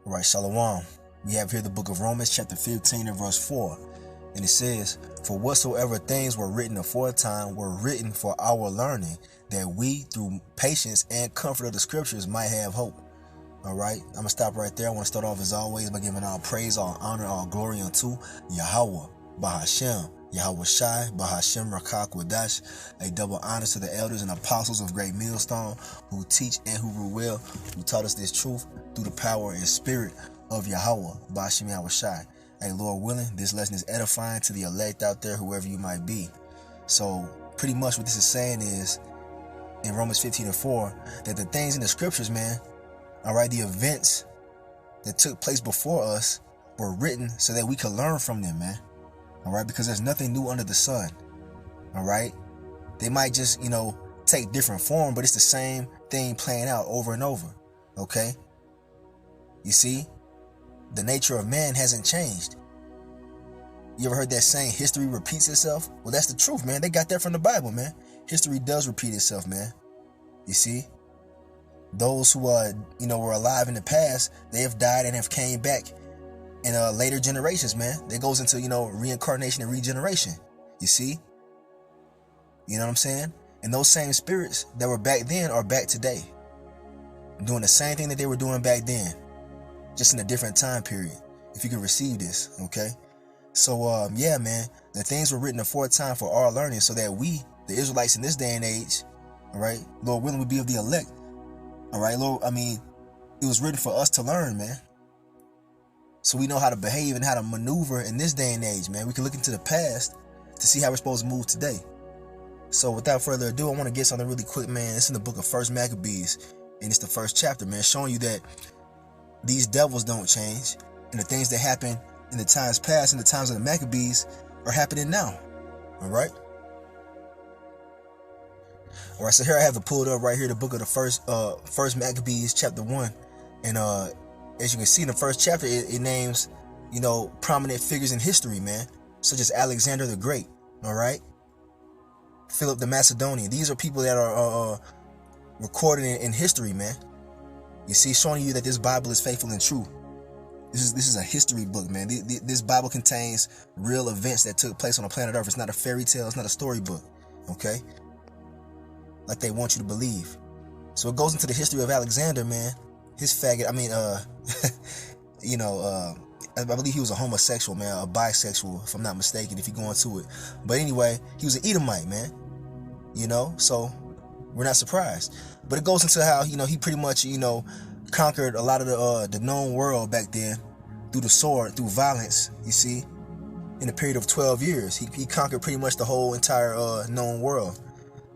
All right, Shalom. We have here the book of Romans chapter 15 and verse 4. And it says, "For whatsoever things were written aforetime were written for our learning, that we through patience and comfort of the scriptures might have hope." All right, I'm going to stop right there. I want to start off as always by giving all praise, all honor, all glory unto Yahweh, Bahashem, Yahweh Shai, Bahashem Rakak Wadash. A double honor to the elders and apostles of Great Millstone who teach and who rule well, who taught us this truth through the power and spirit of Yahweh, Bahashem Yahweh Shai. Hey, Lord willing, this lesson is edifying to the elect out there, whoever you might be. So pretty much what this is saying is, in Romans 15 and 4, that the things in the scriptures, man, all right, the events that took place before us were written so that we could learn from them, man. All right, because there's nothing new under the sun. All right, they might just, take different form, but it's the same thing playing out over and over. Okay, you see, the nature of man hasn't changed. You ever heard that saying, history repeats itself? Well, that's the truth, man. They got that from the Bible, man. History does repeat itself, man. You see, those who were alive in the past, they have died and have came back in later generations, man. That goes into, reincarnation and regeneration. You see? You know what I'm saying? And those same spirits that were back then are back today, doing the same thing that they were doing back then, just in a different time period, if you can receive this, okay? So, yeah, man, the things were written aforetime for our learning so that we, the Israelites in this day and age, all right, Lord willing, would be of the elect. All right, Lord, it was written for us to learn, man. So we know how to behave and how to maneuver in this day and age, man. We can look into the past to see how we're supposed to move today. So without further ado, I want to get something really quick, man. It's in the book of 1 Maccabees, and it's the first chapter, man, showing you that these devils don't change, and the things that happen in the times past, in the times of the Maccabees, are happening now. All right? All right, so here I have it pulled up right here, the book of the first Maccabees, chapter 1. And as you can see in the first chapter, it names, prominent figures in history, man, such as Alexander the Great, all right? Philip the Macedonian. These are people that are recorded in history, man. You see, showing you that this Bible is faithful and true. This is a history book, man. This Bible contains real events that took place on the planet Earth. It's not a fairy tale. It's not a storybook, okay? Like they want you to believe. So it goes into the history of Alexander, man. His faggot, I believe he was a homosexual, man, a bisexual, if I'm not mistaken, if you go into it. But anyway, he was an Edomite, man. So we're not surprised. But it goes into how, he pretty much, conquered a lot of the known world back then through the sword, through violence, you see, in a period of 12 years. He conquered pretty much the whole entire known world,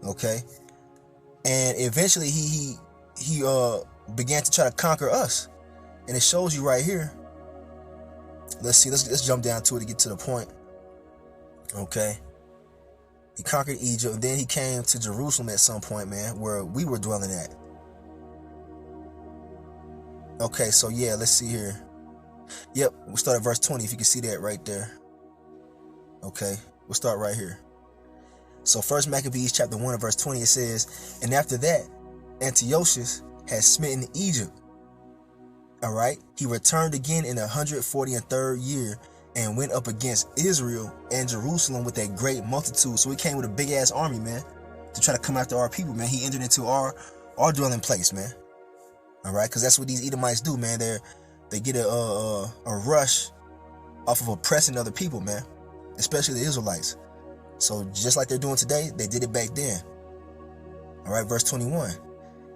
okay? And eventually he began to try to conquer us. And it shows you right here. Let's see, let's jump down to it to get to the point. Okay. He conquered Egypt, and then he came to Jerusalem at some point, man, where we were dwelling at. Okay, so yeah, let's see here. Yep, we'll start at verse 20, if you can see that right there. Okay, we'll start right here. So 1 Maccabees chapter 1 and verse 20, it says, "And after that, Antiochus had smitten Egypt. All right, he returned again in 143rd year and went up against Israel and Jerusalem with a great multitude." So he came with a big ass army, man, to try to come after our people, man. He entered into our dwelling place, man. All right, because that's what these Edomites do, man. They get a rush off of oppressing other people, man, especially the Israelites. So just like they're doing today, they did it back then. All right, verse 21.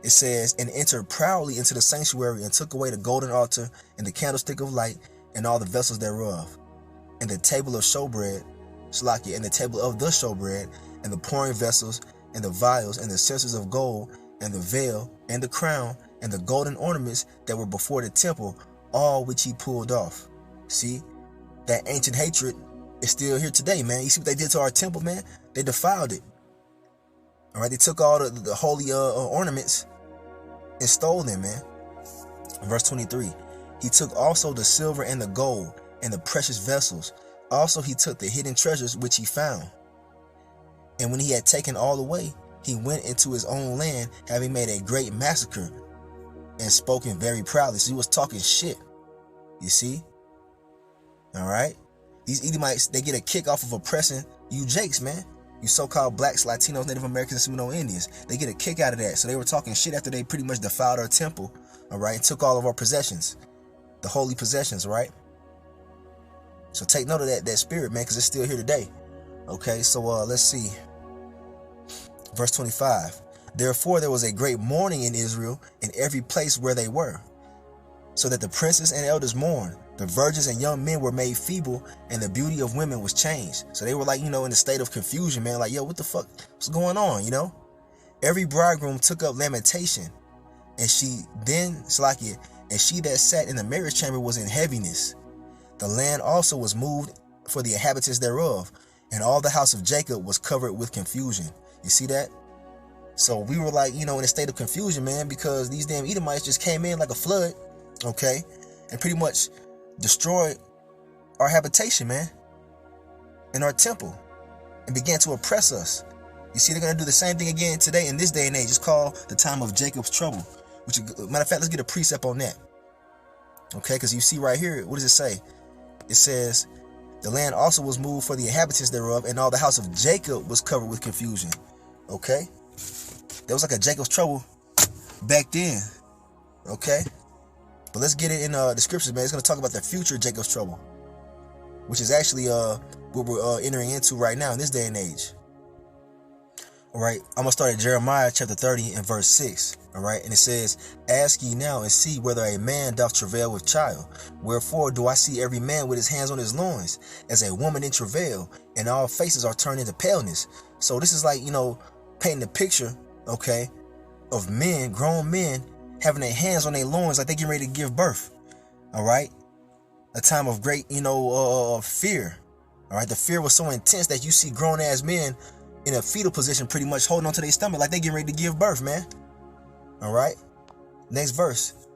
It says, "And entered proudly into the sanctuary and took away the golden altar and the candlestick of light and all the vessels thereof, and the table of showbread, Slakia, and the table of the showbread, and the pouring vessels, and the vials, and the censers of gold, and the veil, and the crown, and the golden ornaments that were before the temple, all which he pulled off." See, that ancient hatred is still here today, man. You see what they did to our temple, man? They defiled it. All right, they took all the holy ornaments and stole them, man. Verse 23, "He took also the silver and the gold and the precious vessels. Also he took the hidden treasures which he found. And when he had taken all away, he went into his own land, having made a great massacre and spoken very proudly." So he was talking shit. You see? All right? These Edomites, they get a kick off of oppressing you Jakes, man. You so-called blacks, Latinos, Native Americans, and Seminole Indians. They get a kick out of that. So they were talking shit after they pretty much defiled our temple, all right, and took all of our possessions, the holy possessions, right? So take note of that spirit, man, because it's still here today. Okay, so let's see. Verse 25. Therefore there was a great mourning in Israel in every place where they were, so that the princes and elders mourned. The virgins and young men were made feeble, and the beauty of women was changed. So they were like, in a state of confusion, man. Like, yo, what the fuck? What's going on, Every bridegroom took up lamentation, and she that sat in the marriage chamber was in heaviness. The land also was moved for the inhabitants thereof, and all the house of Jacob was covered with confusion. You see that? So we were like, in a state of confusion, man, because these damn Edomites just came in like a flood, okay, and pretty much destroyed our habitation, man, and our temple, and began to oppress us. You see, they're going to do the same thing again today in this day and age. It's called the time of Jacob's trouble. Matter of fact, let's get a precept on that. Okay, because you see right here, what does it say? It says, the land also was moved for the inhabitants thereof, and all the house of Jacob was covered with confusion. Okay? There was like a Jacob's trouble back then. Okay? But let's get it in the scriptures, man. It's going to talk about the future Jacob's trouble, which is actually what we're entering into right now in this day and age. All right, I'm going to start at Jeremiah chapter 30 and verse 6. All right, and it says, ask ye now and see whether a man doth travail with child. Wherefore do I see every man with his hands on his loins, as a woman in travail, and all faces are turned into paleness. So this is like, painting a picture, okay, of men, grown men, having their hands on their loins like they getting ready to give birth. All right, a time of great, fear. All right, the fear was so intense that you see grown ass men in a fetal position, pretty much holding onto their stomach like they getting ready to give birth, man. All right, next verse.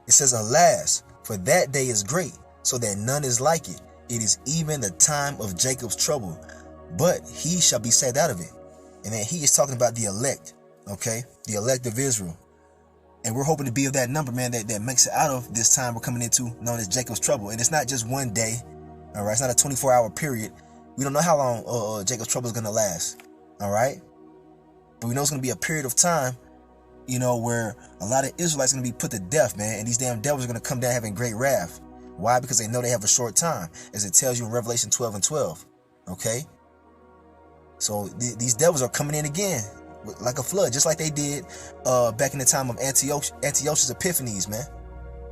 It says, alas, for that day is great, so that none is like it. It is even the time of Jacob's trouble, but he shall be saved out of it. And then he is talking about the elect, okay, the elect of Israel. And we're hoping to be of that number, man, that makes it out of this time we're coming into, known as Jacob's trouble. And it's not just one day, all right? It's not a 24-hour period. We don't know how long Jacob's trouble is going to last, all right? But we know it's going to be a period of time, where a lot of Israelites are going to be put to death, man. And these damn devils are going to come down having great wrath. Why? Because they know they have a short time, as it tells you in Revelation 12 and 12, okay? So these devils are coming in again, like a flood, just like they did back in the time of Antiochus Epiphanes, man.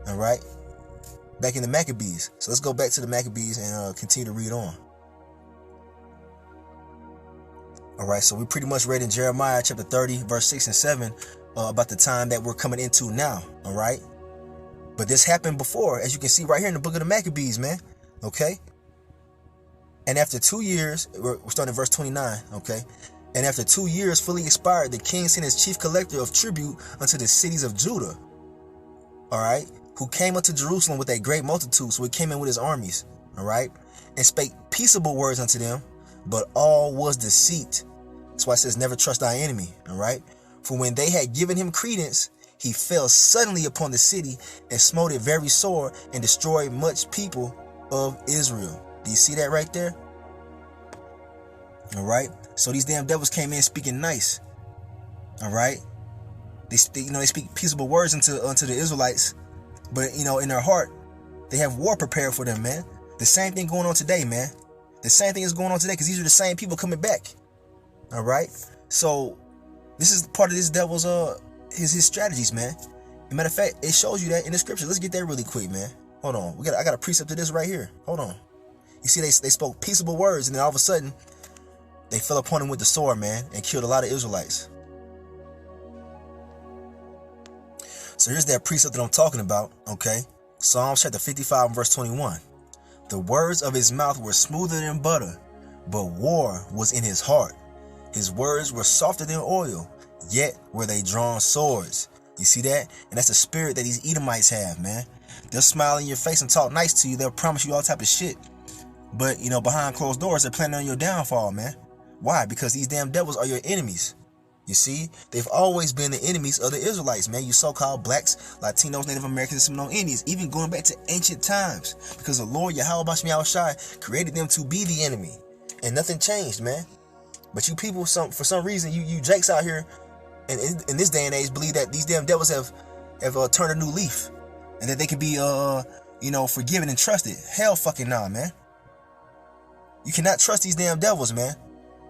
All right, back in the Maccabees. So let's go back to the Maccabees and continue to read on. All right, so we pretty much read in Jeremiah chapter 30, verse 6 and 7 about the time that we're coming into now. All right, but this happened before, as you can see right here in the book of the Maccabees, man. Okay, and after 2 years, we're starting at verse 29. Okay. And after 2 years fully expired, the king sent his chief collector of tribute unto the cities of Judah, all right, who came unto Jerusalem with a great multitude. So he came in with his armies, all right, and spake peaceable words unto them, but all was deceit. That's why it says, never trust thy enemy, all right. For when they had given him credence, he fell suddenly upon the city and smote it very sore and destroyed much people of Israel. Do you see that right there? All right. So these damn devils came in speaking nice. All right. They speak peaceable words unto the Israelites, but in their heart, they have war prepared for them, man. The same thing going on today, man. The same thing is going on today, because these are the same people coming back. All right. So this is part of this devil's his strategies, man. As a matter of fact, it shows you that in the scripture. Let's get that really quick, man. Hold on. I got a precept to this right here. Hold on. You see, they spoke peaceable words, and then all of a sudden, they fell upon him with the sword, man, and killed a lot of Israelites. So here's that precept that I'm talking about, okay? Psalms chapter 55 and verse 21. The words of his mouth were smoother than butter, but war was in his heart. His words were softer than oil, yet were they drawn swords. You see that? And that's the spirit that these Edomites have, man. They'll smile in your face and talk nice to you. They'll promise you all type of shit. But, behind closed doors, they're planning on your downfall, man. Why? Because these damn devils are your enemies. You see, they've always been the enemies of the Israelites, man. You so-called blacks, Latinos, Native Americans, and Seminole Indians, even going back to ancient times, because the Lord Yahweh Bashmi Shai created them to be the enemy, and nothing changed, man. But you people, for some reason, you jakes out here, and in this day and age, believe that these damn devils have turned a new leaf, and that they can be, forgiven and trusted. Hell, fucking nah, man. You cannot trust these damn devils, man.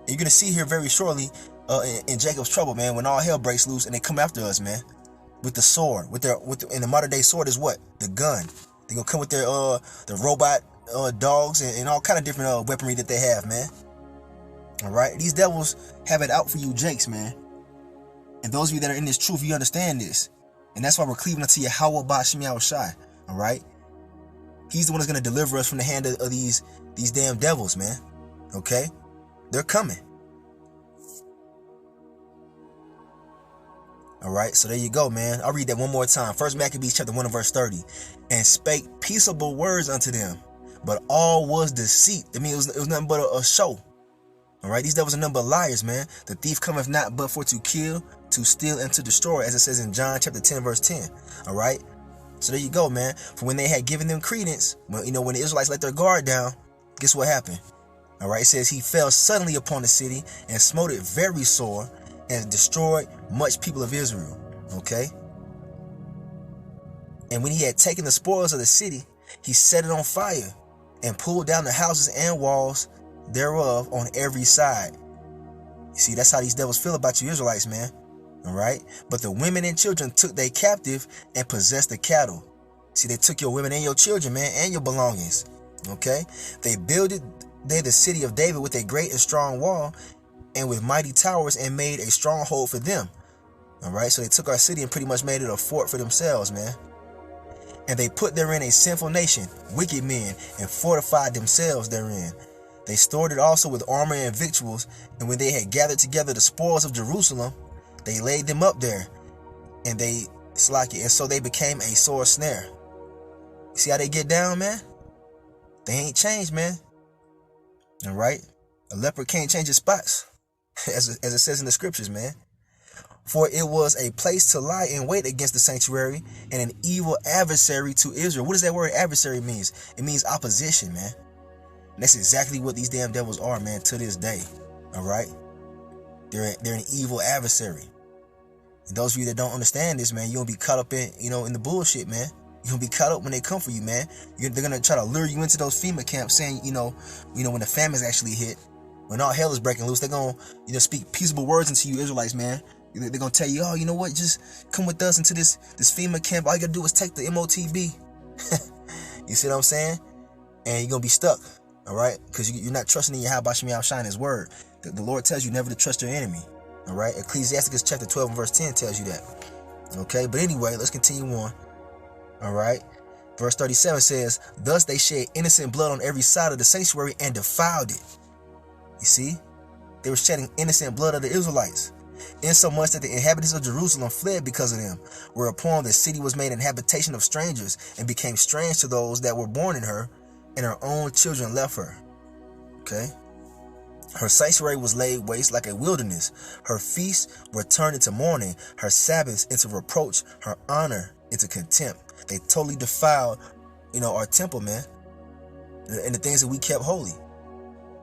And you're gonna see here very shortly, in Jacob's trouble, man, when all hell breaks loose and they come after us, man, with the sword, in the modern day sword is what? The gun. They gonna come with their the robot dogs and all kind of different weaponry that they have, man. All right, these devils have it out for you, jakes, man. And those of you that are in this truth, you understand this, and that's why we're cleaving unto Yahweh Bashmi Shai. All right, He's the one that's gonna deliver us from the hand of these damn devils, man. Okay, they're coming. All right, so there you go, man. I'll read that one more time. 1 Maccabees chapter 1 and verse 30. And spake peaceable words unto them, but all was deceit. I mean, it was nothing but a show. All right, these devils are nothing but liars, man. The thief cometh not but for to kill, to steal, and to destroy, as it says in John chapter 10 verse 10. All right, so there you go, man. For when they had given them credence, when the Israelites let their guard down, guess what happened? All right, it says he fell suddenly upon the city and smote it very sore, and destroyed much people of Israel. Okay. And when he had taken the spoils of the city, he set it on fire and pulled down the houses and walls thereof on every side. You see, that's how these devils feel about you Israelites, man. All right. But the women and children took they captive and possessed the cattle. See, they took your women and your children, man, and your belongings. Okay. They builded the city of David with a great and strong wall, and with mighty towers, and made a stronghold for them. All right, so they took our city and pretty much made it a fort for themselves, man. And they put therein a sinful nation, wicked men, and fortified themselves therein. They stored it also with armor and victuals, and when they had gathered together the spoils of Jerusalem, they laid them up there, and so they became a sore snare. See how they get down, man? They ain't changed, man. All right, a leopard can't change his spots. As it says in the scriptures, man. For it was a place to lie in wait against the sanctuary, and an evil adversary to Israel. What does that word adversary means? It means opposition, man. And that's exactly what these damn devils are, man, to this day. All right, they're an evil adversary. And those of you that don't understand this, man, you're gonna be caught up in the bullshit, man. You're gonna be caught up when they come for you, man. They're gonna try to lure you into those FEMA camps, saying when the famine's actually hit. When all hell is breaking loose, they're going to speak peaceable words into you Israelites, man. They're going to tell you, oh, you know what, just come with us into this FEMA camp. All you got to do is take the MOTB. You see what I'm saying? And you're going to be stuck, all right? Because you're not trusting in Yahweh Bashmi Shai His word. The Lord tells you never to trust your enemy, all right? Ecclesiasticus chapter 12 and verse 10 tells you that, okay? But anyway, let's continue on, all right? Verse 37 says, thus they shed innocent blood on every side of the sanctuary and defiled it. You see, they were shedding innocent blood of the Israelites, insomuch that the inhabitants of Jerusalem fled because of them, whereupon the city was made an habitation of strangers, and became strange to those that were born in her, and her own children left her. Okay. Her sanctuary was laid waste like a wilderness. Her feasts were turned into mourning, her Sabbaths into reproach, her honor into contempt. They totally defiled, our temple, man, and the things that we kept holy,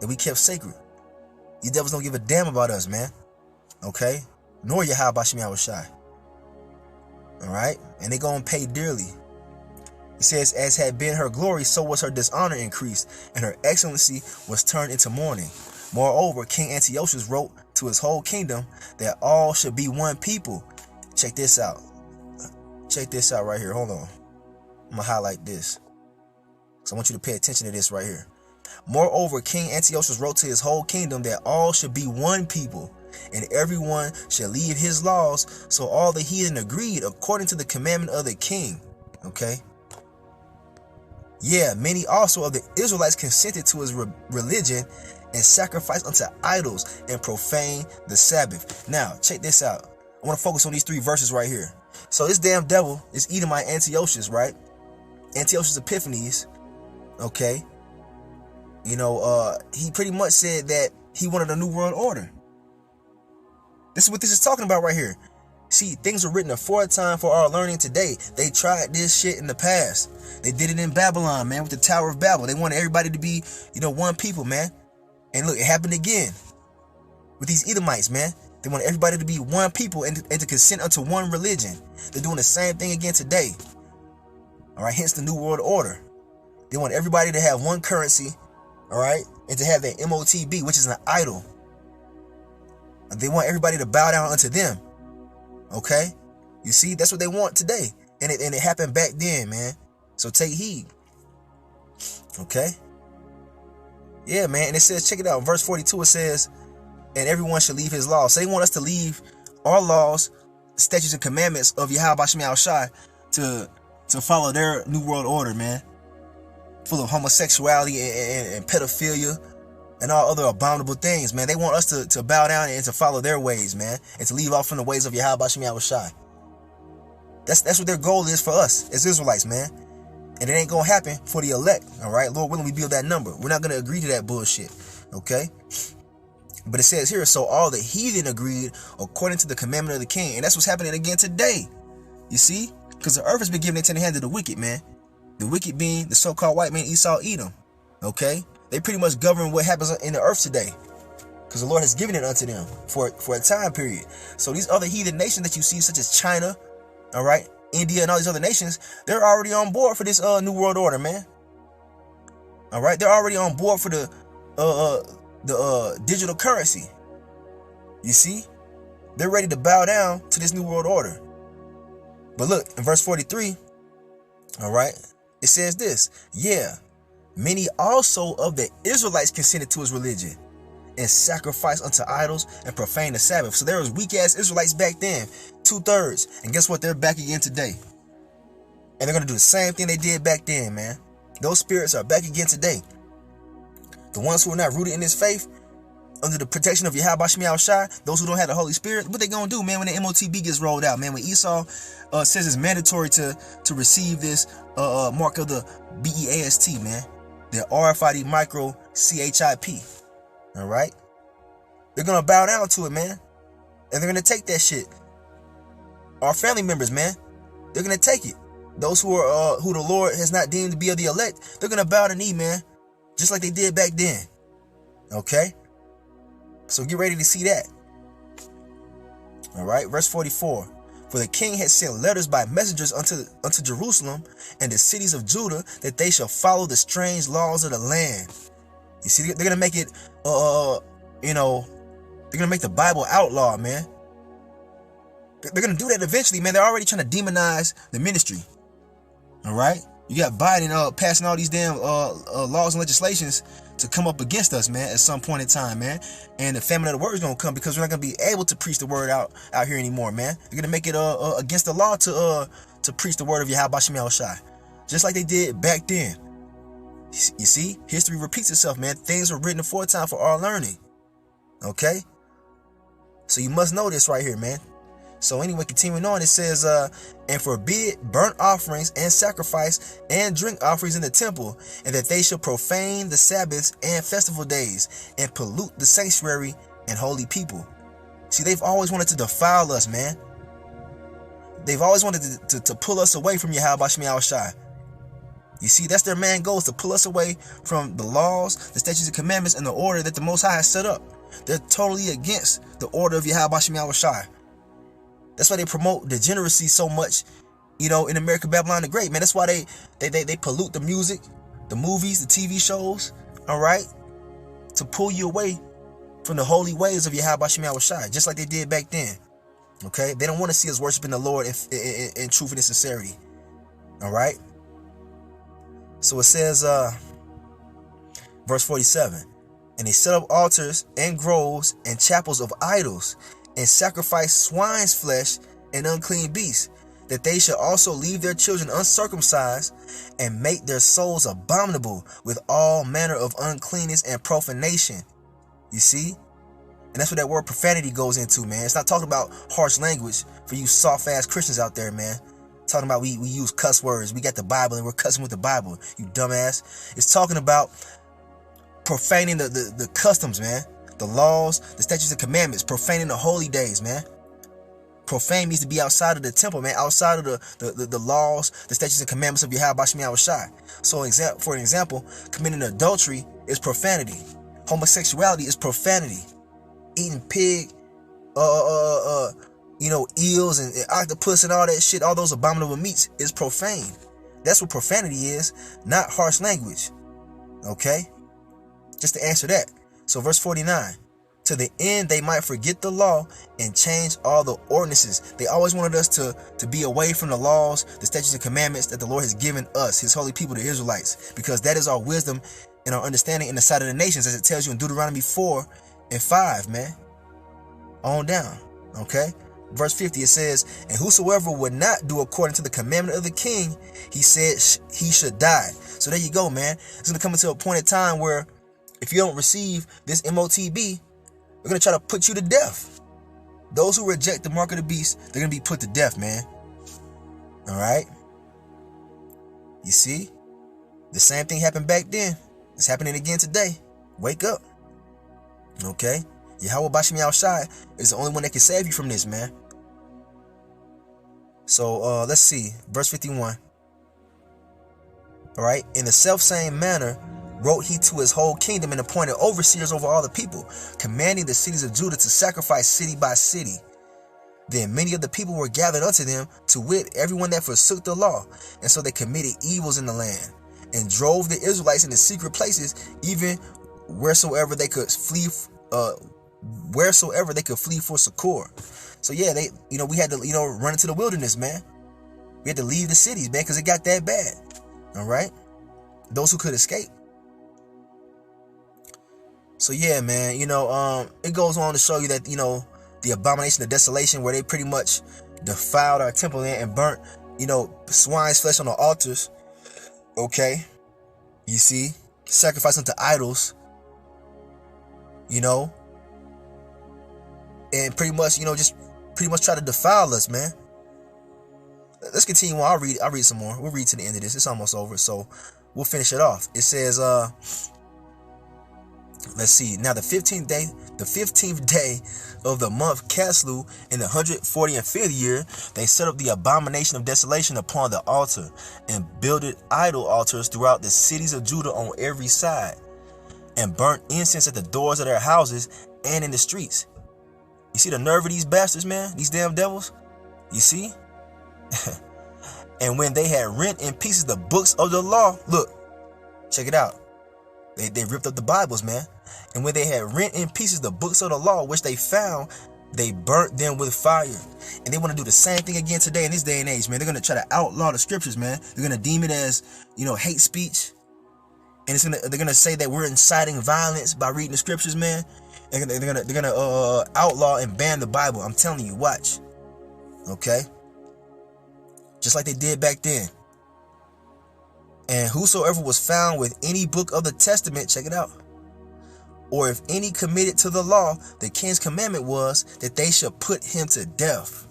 that we kept sacred. These devils don't give a damn about us, man. Okay? Nor Yahweh Bashmi Shai. All right? And they going to pay dearly. It says, as had been her glory, so was her dishonor increased, and her excellency was turned into mourning. Moreover, King Antiochus wrote to his whole kingdom that all should be one people. Check this out. Check this out right here. Hold on. I'm going to highlight this, because I want you to pay attention to this right here. Moreover, King Antiochus wrote to his whole kingdom that all should be one people, and everyone shall leave his laws. So all the heathen agreed according to the commandment of the king. Okay. Yeah, many also of the Israelites consented to his religion and sacrificed unto idols and profaned the Sabbath. Now, check this out. I want to focus on these 3 verses right here. So this damn devil is Edomite Antiochus, right? Antiochus Epiphanes, okay? He pretty much said that he wanted a new world order. This is what this is talking about right here. See, things were written aforetime for our learning today. They tried this shit in the past. They did it in Babylon, man, with the Tower of Babel. They wanted everybody to be, one people, man. And look, it happened again with these Edomites, man. They want everybody to be one people and to consent unto one religion. They're doing the same thing again today. All right, hence the New World Order. They want everybody to have one currency, all right, and to have their MOTB, which is an idol. And they want everybody to bow down unto them. Okay? You see, that's what they want today. And it happened back then, man. So take heed. Okay? Yeah, man. And it says, check it out. In verse 42, it says, and everyone should leave his laws. So they want us to leave our laws, statutes, and commandments of Yahweh Bashmi Al-Shai to follow their New World Order, man. Full of homosexuality and pedophilia and all other abominable things, man. They want us to bow down and to follow their ways, man. And to leave off from the ways of Yahweh Bashmi Al-Shai. That's what their goal is for us as Israelites, man. And it ain't going to happen for the elect, all right? Lord willing, we build that number. We're not going to agree to that bullshit, okay? But it says here, so all the heathen agreed according to the commandment of the king. And that's what's happening again today. You see? Because the earth has been given into the hand of the wicked, man. The wicked being the so-called white man Esau, Edom, okay? They pretty much govern what happens in the earth today. Because the Lord has given it unto them for a time period. So these other heathen nations that you see, such as China, all right, India and all these other nations, they're already on board for this New World Order, man. All right, they're already on board for the digital currency. You see, they're ready to bow down to this New World Order. But look, in verse 43, all right, it says this, yeah, many also of the Israelites consented to his religion and sacrificed unto idols and profaned the Sabbath. So there was weak-ass Israelites back then, 2/3. And guess what? They're back again today. And they're going to do the same thing they did back then, man. Those spirits are back again today. The ones who are not rooted in this faith, under the protection of Yahweh Bashmi Al-Shai, those who don't have the Holy Spirit, what they going to do, man, when the MOTB gets rolled out, man? When Esau says it's mandatory to receive this mark of the BEAST, man. The RFID micro CHIP. All right? They're going to bow down to it, man. And they're going to take that shit. Our family members, man, they're going to take it. Those who are who the Lord has not deemed to be of the elect, they're going to bow the knee, man. Just like they did back then. Okay? So get ready to see that. All right, verse 44. For the king had sent letters by messengers unto Jerusalem and the cities of Judah that they shall follow the strange laws of the land. You see, they're going to make it, they're going to make the Bible outlaw, man. They're going to do that eventually, man. They're already trying to demonize the ministry. All right? You got Biden passing all these damn laws and legislations to come up against us, man, at some point in time, man. And the famine of the word is going to come because we're not going to be able to preach the word out here anymore, man. They're going to make it against the law to preach the word of Yahweh Bashmi Al-Shai. Just like they did back then. You see, history repeats itself, man. Things were written aforetime for our learning. Okay? So you must know this right here, man. So anyway, continuing on, it says, and forbid burnt offerings and sacrifice and drink offerings in the temple, and that they shall profane the Sabbaths and festival days, and pollute the sanctuary and holy people. See, they've always wanted to defile us, man. They've always wanted to pull us away from Yahweh Bashmi Al-Shai. You see, that's their main goal, is to pull us away from the laws, the statutes and commandments, and the order that the Most High has set up. They're totally against the order of Yahweh Bashmi Al-Shai. That's why they promote degeneracy so much, in America Babylon the Great, man. That's why they pollute the music, the movies, the TV shows, all right, to pull you away from the holy ways of Yahweh Bashmi Al-Shai, just like they did back then. Okay, they don't want to see us worshiping the Lord in truth and in sincerity. All right. So it says, verse 47, and they set up altars and groves and chapels of idols, and sacrifice swine's flesh and unclean beasts, that they shall also leave their children uncircumcised, and make their souls abominable with all manner of uncleanness and profanation. You see? And that's what that word profanity goes into, man. It's not talking about harsh language for you soft-ass Christians out there, man. It's talking about we use cuss words. We got the Bible and we're cussing with the Bible, you dumbass. It's talking about profaning the customs, man. the laws, the statutes and commandments, profaning the holy days, man. Profane means to be outside of the temple, man, outside of the laws, the statutes and commandments of Yahweh Bashmi Awashai. So for example, committing adultery is profanity. Homosexuality is profanity. Eating pig, eels and octopus and all that shit, all those abominable meats is profane. That's what profanity is, not harsh language. Okay? Just to answer that. So verse 49. To the end they might forget the law and change all the ordinances. They always wanted us to be away from the laws, the statutes and commandments that the Lord has given us, his holy people, the Israelites, because that is our wisdom and our understanding in the sight of the nations, as it tells you in Deuteronomy 4 and 5, man. On down. Okay? Verse 50, it says, and whosoever would not do according to the commandment of the king, he said he should die. So there you go, man. It's going to come into a point in time where if you don't receive this MOTB, we're going to try to put you to death. Those who reject the mark of the beast, they're going to be put to death, man. All right? You see? The same thing happened back then. It's happening again today. Wake up. Okay? Yahweh Bashmi Awashai is the only one that can save you from this, man. So, let's see. Verse 51. All right? In the self-same manner, wrote he to his whole kingdom and appointed overseers over all the people, commanding the cities of Judah to sacrifice city by city. Then many of the people were gathered unto them, to wit, everyone that forsook the law. And so they committed evils in the land, and drove the Israelites into secret places, even wheresoever they could flee for succor. So yeah, we had to, run into the wilderness, man. We had to leave the cities, man, because it got that bad. All right? Those who could escape. So yeah, man, it goes on to show you that, the abomination of desolation, where they pretty much defiled our temple and burnt, swine's flesh on the altars. Okay? You see? Sacrifice unto idols. And pretty much, just pretty much try to defile us, man. Let's continue on. I'll read some more. We'll read to the end of this. It's almost over, so we'll finish it off. It says, let's see. Now the 15th day of the month Caslu, in the 145th year, they set up the abomination of desolation upon the altar, and builded idol altars throughout the cities of Judah on every side, and burnt incense at the doors of their houses and in the streets. You see the nerve of these bastards, man? These damn devils? You see? And when they had rent in pieces the books of the law, look, check it out. They ripped up the Bibles, man. And when they had rent in pieces the books of the law, which they found, they burnt them with fire. And they want to do the same thing again today in this day and age, man. They're going to try to outlaw the scriptures, man. They're going to deem it as, hate speech. And they're going to say that we're inciting violence by reading the scriptures, man. And they're gonna outlaw and ban the Bible. I'm telling you, watch. Okay? Just like they did back then. And whosoever was found with any book of the testament, check it out, or if any committed to the law, the king's commandment was that they should put him to death.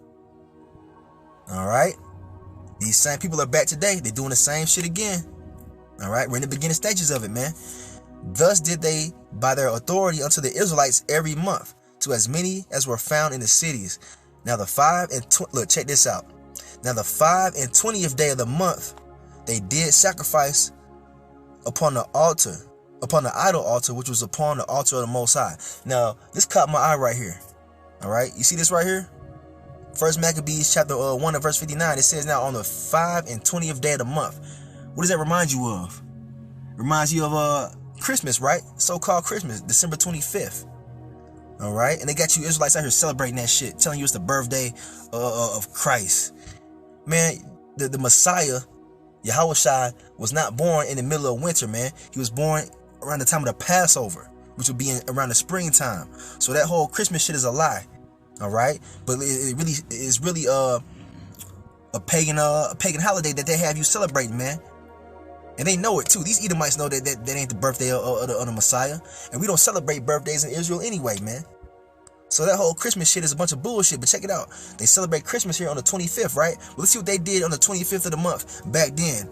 All right? These same people are back today. They're doing the same shit again. All right? We're in the beginning stages of it, man. Thus did they by their authority unto the Israelites every month, to as many as were found in the cities. Now the 5 and 20, look, check this out. Now the 5 and 20th day of the month, they did sacrifice upon the altar, upon the idol altar, which was upon the altar of the Most High. Now, this caught my eye right here. All right, you see this right here? First Maccabees chapter 1 and verse 59. It says, now on the 5 and 20th day of the month. What does that remind you of? Reminds you of Christmas, right? So-called Christmas, December 25th. All right, and they got you Israelites out here celebrating that shit, telling you it's the birthday of Christ. Man, the Messiah, Yahushua, was not born in the middle of winter, man. He was born around the time of the Passover, which would be around the springtime. So that whole Christmas shit is a lie. All right, but it really is really a pagan holiday that they have you celebrating, man. And they know it too. These Edomites know that ain't the birthday of the Messiah. And we don't celebrate birthdays in Israel anyway, man. So that whole Christmas shit is a bunch of bullshit. But check it out. They celebrate Christmas here on the 25th, right? Well, let's see what they did on the 25th of the month back then.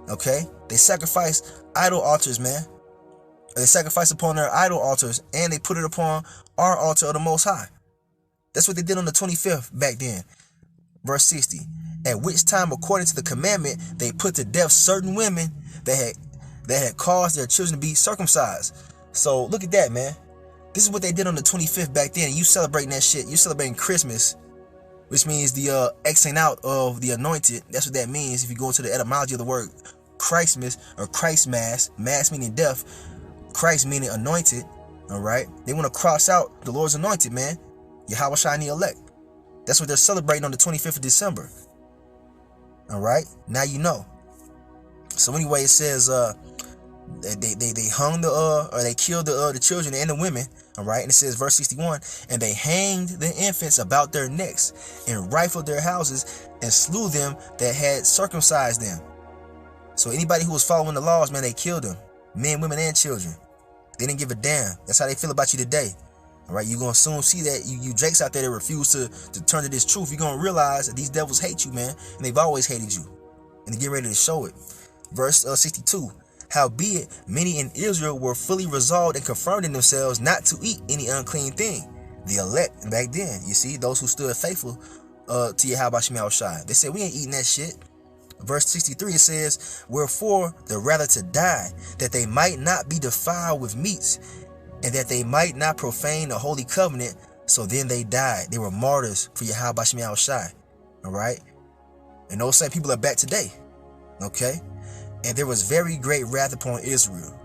Okay? They sacrificed idol altars, man. They sacrificed upon their idol altars, and they put it upon our altar of the Most High. That's what they did on the 25th back then. Verse 60. At which time, according to the commandment, they put to death certain women that had caused their children to be circumcised. So look at that, man. This is what they did on the 25th back then. You celebrating that shit. You celebrating Christmas, which means the Xing out of the anointed. That's what that means. If you go into the etymology of the word Christmas or Christmas, mass meaning death, Christ meaning anointed. All right. They want to cross out the Lord's anointed, man. Yahweh Shai the elect. That's what they're celebrating on the 25th of December. All right. Now you know. So anyway, it says they hung or they killed the children and the women. All right. And it says verse 61, and they hanged the infants about their necks and rifled their houses and slew them that had circumcised them. So anybody who was following the laws, man, they killed them. Men, women, and children. They didn't give a damn. That's how they feel about you today. All right, you're going to soon see that you Jakes out there that refuse to turn to this truth. You're going to realize that these devils hate you, man. And they've always hated you. And they get ready to show it. Verse 62. Howbeit, many in Israel were fully resolved and confirmed in themselves not to eat any unclean thing. The elect back then, you see, those who stood faithful to Yahweh Shemel Shai. They said, we ain't eating that shit. Verse 63, it says, wherefore the rather to die, that they might not be defiled with meats, and that they might not profane the holy covenant. So then they died. They were martyrs for Yahweh Shemel Shai. All right. And those same people are back today. Okay. And there was very great wrath upon Israel.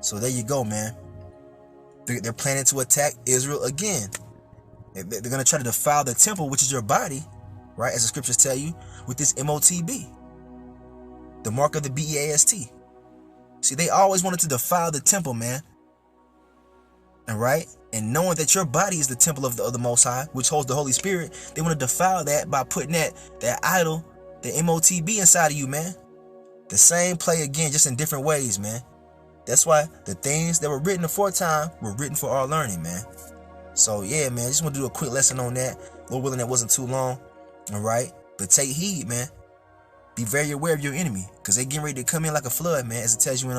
So there you go, man. They're planning to attack Israel again. They're going to try to defile the temple, which is your body, right? As the scriptures tell you, with this MOTB, the mark of the BEAST. See, they always wanted to defile the temple, man. All right. And knowing that your body is the temple of the Most High, which holds the Holy Spirit, they want to defile that by putting that idol, the MOTB, inside of you, man. The same play again, just in different ways, man. That's why the things that were written aforetime were written for our learning, man. So yeah, man, just want to do a quick lesson on that. Lord willing, that wasn't too long. All right. But take heed, man. Be very aware of your enemy, because they're getting ready to come in like a flood, man, as it tells you in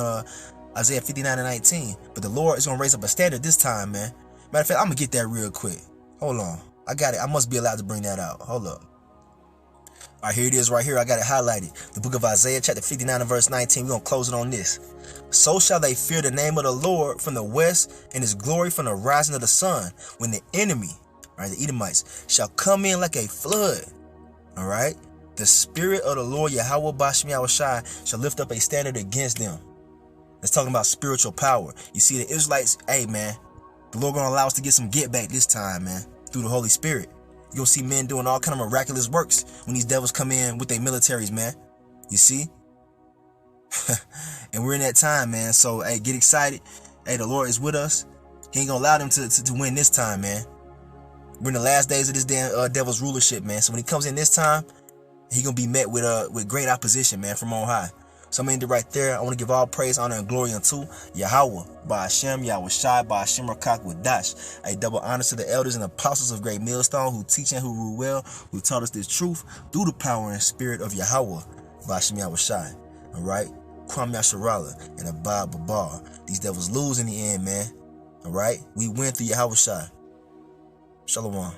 Isaiah 59:19. But the Lord is going to raise up a standard this time, man. Matter of fact, I'm going to get that real quick. Hold on. I got it. I must be allowed to bring that out. Hold up. All right, here it is right here. I got it highlighted. The book of Isaiah, chapter 59 and verse 19. We're going to close it on this. So shall they fear the name of the Lord from the west, and his glory from the rising of the sun, when the enemy, right, the Edomites, shall come in like a flood. All right. The spirit of the Lord Yahweh Bashem Yahushai shall lift up a standard against them. It's talking about spiritual power. You see, the Israelites, hey, man, the Lord going to allow us to get some get back this time, man, through the Holy Spirit. You're going to see men doing all kind of miraculous works when these devils come in with their militaries, man. You see? And we're in that time, man. So, hey, get excited. Hey, the Lord is with us. He ain't going to allow them to win this time, man. We're in the last days of this damn devil's rulership, man. So when he comes in this time, he going to be met with great opposition, man, from on high. So I'm going to end it right there. I want to give all praise, honor, and glory unto Yahweh, Ba'ashem, Yahweh Shai, Ba'ashem Rakak with Dash. A double honor to the elders and apostles of Great Millstone who teach and who rule well, who taught us this truth through the power and spirit of Yahweh, Ba'ashem Yahweh Shai. All right? Kwam Yasharala and Abba Babar. These devils lose in the end, man. All right? We win through Yahweh Shai. Shalom.